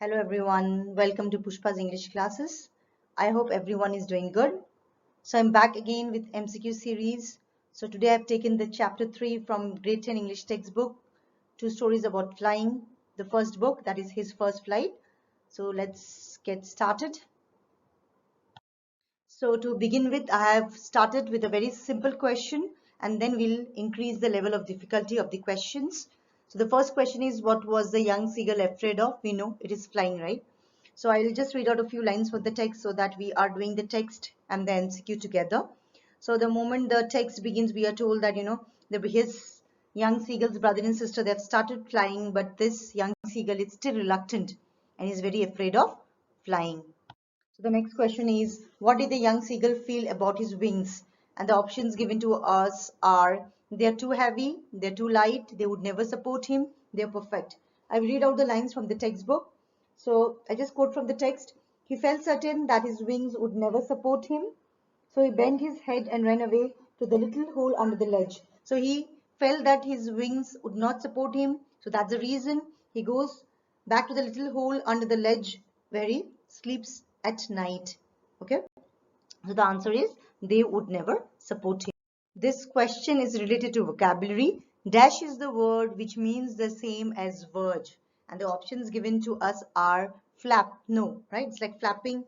Hello everyone, welcome to Pushpa's English classes. I hope everyone is doing good. So I'm back again with MCQ series. So today I've taken the chapter 3 from grade 10 English textbook, two stories about flying. The first book, that is his first flight. So let's get started. So to begin with, I have started with a very simple question and then we'll increase the level of difficulty of the questions. So the first question is, what was the young seagull afraid of? We know it is flying, right? So I'll just read out a few lines from the text so that we are doing the text and the MCQ together. So the moment the text begins, we are told that, his young seagull's brother and sister, they have started flying, but this young seagull is still reluctant and is very afraid of flying. So the next question is, what did the young seagull feel about his wings? And the options given to us are, they are too heavy, they're too light, they would never support him, they're perfect. I will read out the lines from the textbook. So I just quote from the text. He felt certain that his wings would never support him. So he bent his head and ran away to the little hole under the ledge. So he felt that his wings would not support him. So that's the reason he goes back to the little hole under the ledge where he sleeps at night. Okay. So the answer is, they would never support him. This question is related to vocabulary. Dash is the word which means the same as verge. And the options given to us are flap, no, right? It's like flapping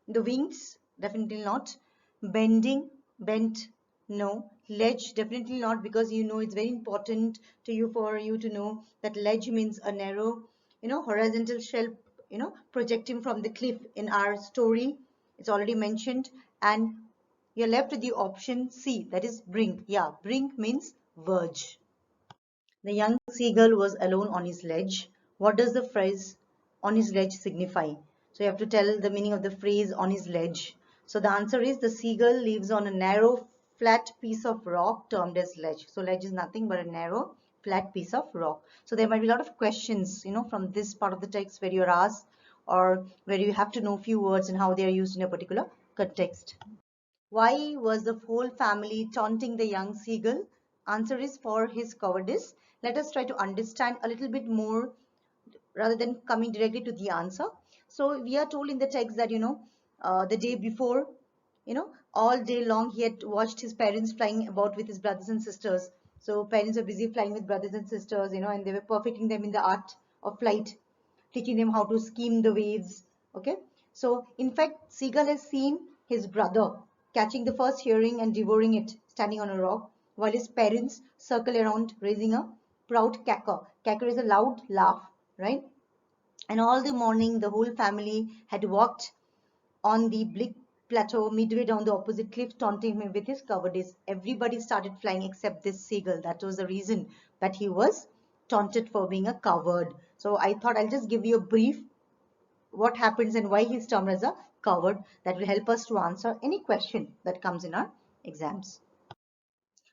the wings, definitely not. Bending, bent, no. Ledge, definitely not, because it's very important to you for you to know that ledge means a narrow, horizontal shelf, projecting from the cliff in our story. It's already mentioned. And you're left with the option C, that is brink. Yeah, brink means verge. The young seagull was alone on his ledge. What does the phrase on his ledge signify? So you have to tell the meaning of the phrase on his ledge. So the answer is, the seagull lives on a narrow, flat piece of rock termed as ledge. So ledge is nothing but a narrow, flat piece of rock. So there might be a lot of questions, from this part of the text where you're asked or where you have to know few words and how they are used in a particular context. Why was the whole family taunting the young seagull? Answer is, for his cowardice. Let us try to understand a little bit more rather than coming directly to the answer. So we are told in the text that, the day before, all day long he had watched his parents flying about with his brothers and sisters. So parents were busy flying with brothers and sisters, and they were perfecting them in the art of flight, teaching them how to skim the waves. Okay. So in fact, seagull has seen his brother catching the first herring and devouring it, standing on a rock, while his parents circle around, raising a proud cacker. Cacker is a loud laugh, right? And all the morning, the whole family had walked on the bleak plateau midway down the opposite cliff, taunting him with his cowardice. Everybody started flying except this seagull. That was the reason that he was taunted for being a coward. So I thought I'll just give you a brief what happens and why he's termed as a coward. That will help us to answer any question that comes in our exams.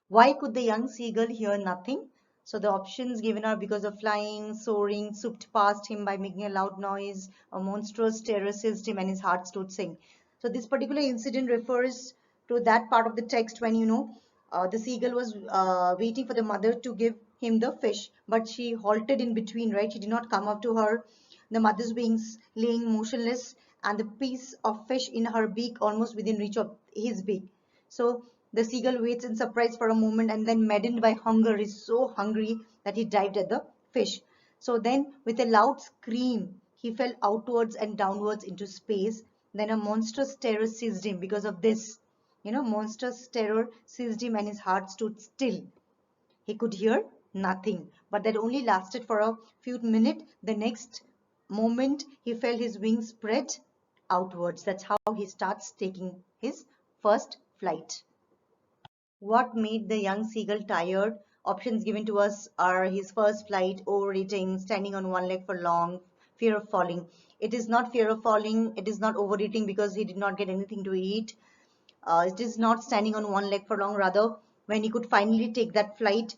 Why could the young seagull hear nothing? So the options given are because of flying, soaring, swooped past him by making a loud noise, a monstrous terror seized him and his heart stood sing. So this particular incident refers to that part of the text when, the seagull was waiting for the mother to give him the fish, but she halted in between, right? She did not come up to her. The mother's wings laying motionless and the piece of fish in her beak almost within reach of his beak. So the seagull waits in surprise for a moment and then, maddened by hunger, is so hungry that he dived at the fish. So then, with a loud scream, he fell outwards and downwards into space. Then a monstrous terror seized him because of this. Monstrous terror seized him and his heart stood still. He could hear nothing, but that only lasted for a few minutes. The next moment, he felt his wings spread outwards. That's how he starts taking his first flight. What made the young seagull tired? Options given to us are his first flight, overeating, standing on one leg for long, fear of falling. It is not fear of falling. It is not overeating because he did not get anything to eat. It is not standing on one leg for long. Rather, when he could finally take that flight,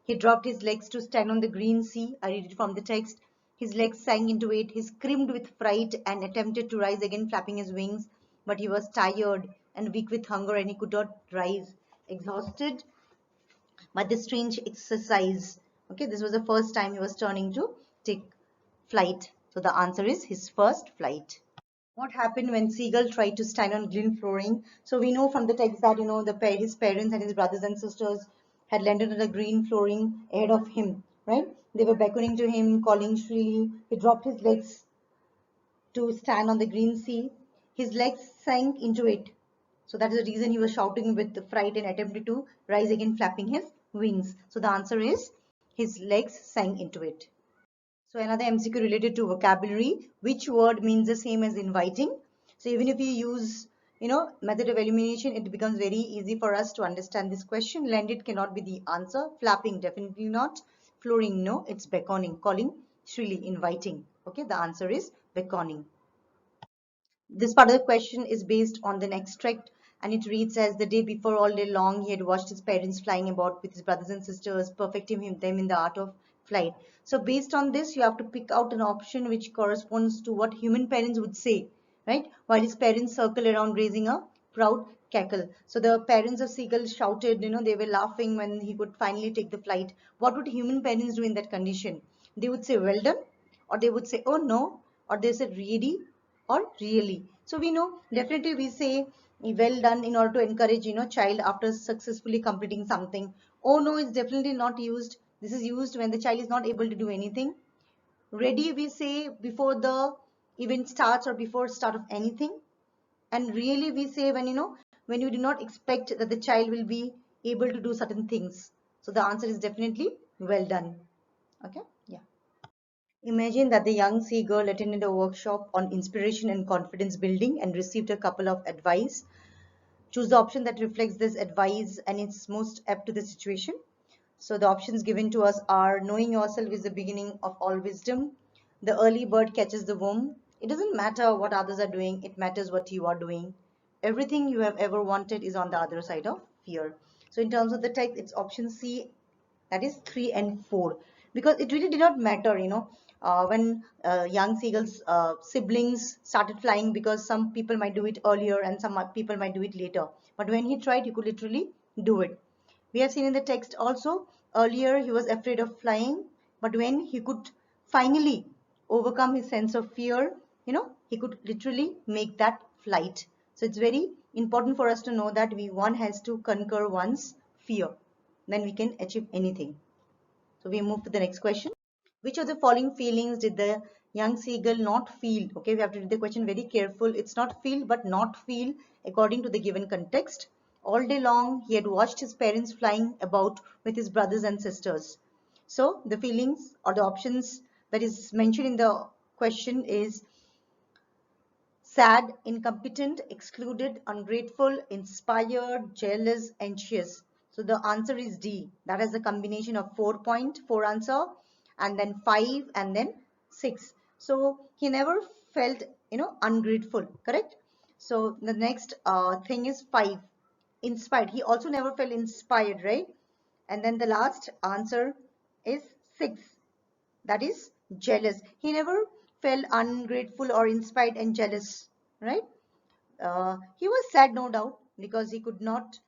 he dropped his legs to stand on the green sea. I read it from the text. His legs sank into it. He screamed with fright and attempted to rise again, flapping his wings. But he was tired and weak with hunger and he could not rise. Exhausted by this strange exercise. Okay, this was the first time he was turning to take flight. So the answer is his first flight. What happened when Seagull tried to stand on green flooring? So we know from the text that his parents and his brothers and sisters had landed on the green flooring ahead of him, right? They were beckoning to him, calling shrilly. He dropped his legs to stand on the green sea. His legs sank into it. So that is the reason he was shouting with fright and attempted to rise again, flapping his wings. So the answer is his legs sank into it. So another MCQ related to vocabulary. Which word means the same as inviting? So even if you use, method of elimination, it becomes very easy for us to understand this question. Landed cannot be the answer. Flapping, definitely not. Flooring, no. It's beckoning, calling, shrilly, inviting. Okay, the answer is beckoning. This part of the question is based on the extract, and it reads as: the day before, all day long, he had watched his parents flying about with his brothers and sisters, perfecting them in the art of flight. So based on this, you have to pick out an option which corresponds to what human parents would say, right? While his parents circle around raising a proud cackle. So the parents of Seagull shouted, they were laughing when he could finally take the flight. What would human parents do in that condition? They would say, well done, or they would say, oh no, or they said, really, or really. So we know definitely we say well done in order to encourage child after successfully completing something. Oh no is definitely not used. This is used when the child is not able to do anything. Ready we say before the event starts or before start of anything. And really we say when you do not expect that the child will be able to do certain things. So the answer is definitely well done. Okay, yeah. Imagine that the young seagull attended a workshop on inspiration and confidence building and received a couple of advice. Choose the option that reflects this advice and is most apt to the situation. So the options given to us are: knowing yourself is the beginning of all wisdom. The early bird catches the worm. It doesn't matter what others are doing, it matters what you are doing. Everything you have ever wanted is on the other side of fear. So in terms of the text, it's option C, that is 3 and 4, because it really did not matter when young seagulls siblings started flying, because some people might do it earlier and some people might do it later, but when he tried he could literally do it. We have seen in the text also, earlier he was afraid of flying, but when he could finally overcome his sense of fear, he could literally make that flight. So it's very important for us to know that one has to conquer one's fear, then we can achieve anything. So we move to the next question. Which of the following feelings did the young seagull not feel? Okay, we have to read the question very careful. It's not feel but not feel according to the given context. All day long he had watched his parents flying about with his brothers and sisters. So the feelings or the options that is mentioned in the question is sad, incompetent, excluded, ungrateful, inspired, jealous, anxious. So the answer is D. That is a combination of 4 answer, and then 5, and then 6. So he never felt, ungrateful, correct? So the next thing is 5. Inspired. He also never felt inspired, right? And then the last answer is 6. That is jealous. He never felt ungrateful or inspired and jealous, right? He was sad, no doubt, because he could not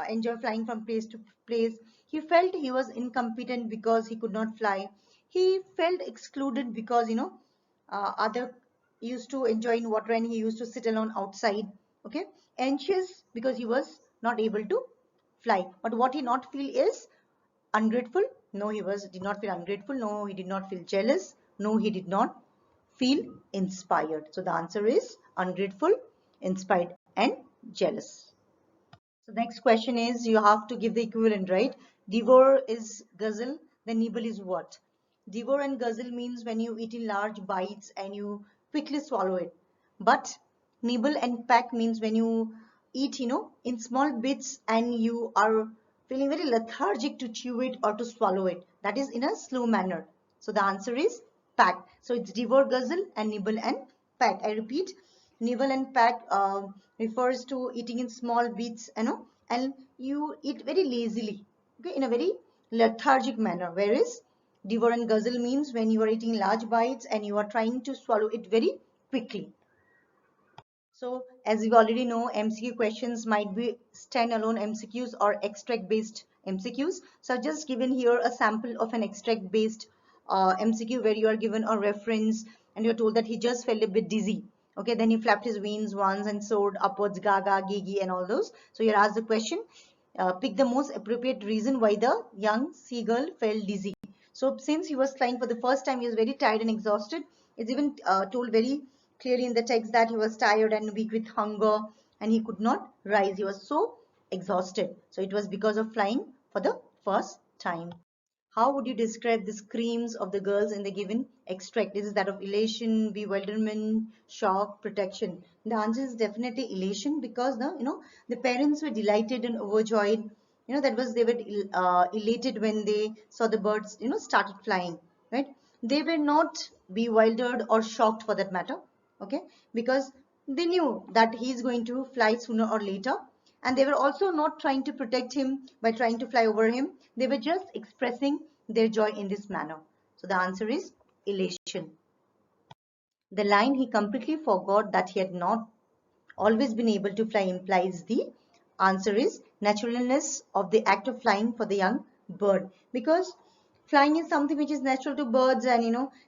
enjoy flying from place to place. He felt he was incompetent because he could not fly. He felt excluded because other used to enjoy in water and he used to sit alone outside. Okay, anxious because he was not able to fly. But what he not feel is ungrateful. No, did not feel ungrateful. No, he did not feel jealous. No, he did not feel inspired. So the answer is ungrateful, inspired, and jealous. So next question is, you have to give the equivalent, right? Devour is guzzle, then nibble is what? Devour and guzzle means when you eat in large bites and you quickly swallow it. But nibble and pack means when you eat, in small bits and you are feeling very lethargic to chew it or to swallow it. That is in a slow manner. So the answer is pack. So it's devour, guzzle, and nibble and pack. I repeat, nibble and pack refers to eating in small bits, and you eat very lazily, okay, in a very lethargic manner. Whereas devour and guzzle means when you are eating large bites and you are trying to swallow it very quickly. So as we already know, MCQ questions might be standalone MCQs or extract based MCQs. So I've just given here a sample of an extract based MCQ where you are given a reference and you're told that he just felt a bit dizzy. Okay, then he flapped his wings once and soared upwards, gaga, gigi, and all those. So you're asked the question, pick the most appropriate reason why the young seagull felt dizzy. So since he was flying for the first time, he was very tired and exhausted. It's even told very clearly in the text that he was tired and weak with hunger and he could not rise. He was so exhausted. So it was because of flying for the first time. How would you describe the screams of the girls in the given extract? Is it that of elation, bewilderment, shock, protection? The answer is definitely elation, because the parents were delighted and overjoyed. That was, they were elated when they saw the birds started flying, right? They were not bewildered or shocked, for that matter, okay, because they knew that he's going to fly sooner or later, and they were also not trying to protect him by trying to fly over him. They were just expressing their joy in this manner. So the answer is elation. The line, he completely forgot that he had not always been able to fly, implies the answer is naturalness of the act of flying for the young bird, because flying is something which is natural to birds, and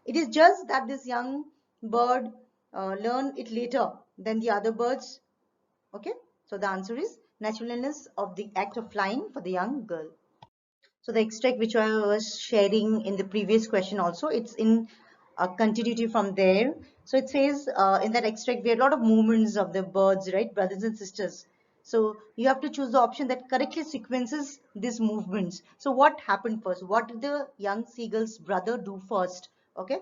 it is just that this young bird learned it later than the other birds. Okay, so the answer is naturalness of the act of flying for the young girl. So the extract which I was sharing in the previous question also, it's in a continuity from there. So it says in that extract, we have a lot of movements of the birds, right, brothers and sisters. So you have to choose the option that correctly sequences these movements. So what happened first? What did the young seagull's brother do first? Okay.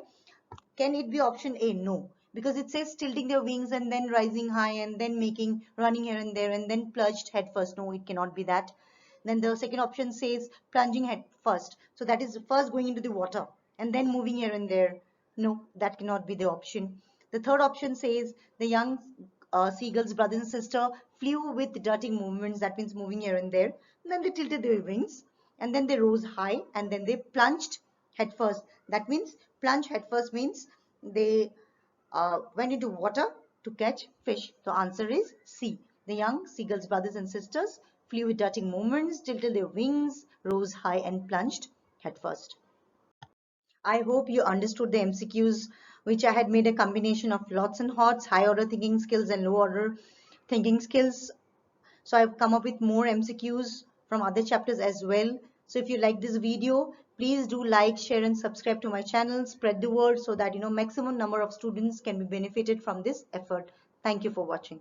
Can it be option A? No, because it says tilting their wings and then rising high and then making running here and there and then plunged head first. No, it cannot be that. Then the second option says plunging head first. So that is first going into the water and then moving here and there. No, that cannot be the option. The third option says the young seagull's brother and sister flew with darting movements. That means moving here and there. And then they tilted their wings and then they rose high and then they plunged head first. That means plunge head first means they went into water to catch fish. So answer is C. The young seagulls, brothers and sisters, flew with darting movements, tilted their wings, rose high and plunged headfirst. I hope you understood the MCQs, which I had made a combination of lots and hots, high order thinking skills and low order thinking skills. So I've come up with more MCQs from other chapters as well. So if you like this video, please do like, share and subscribe to my channel. Spread the word so that maximum number of students can be benefited from this effort. Thank you for watching.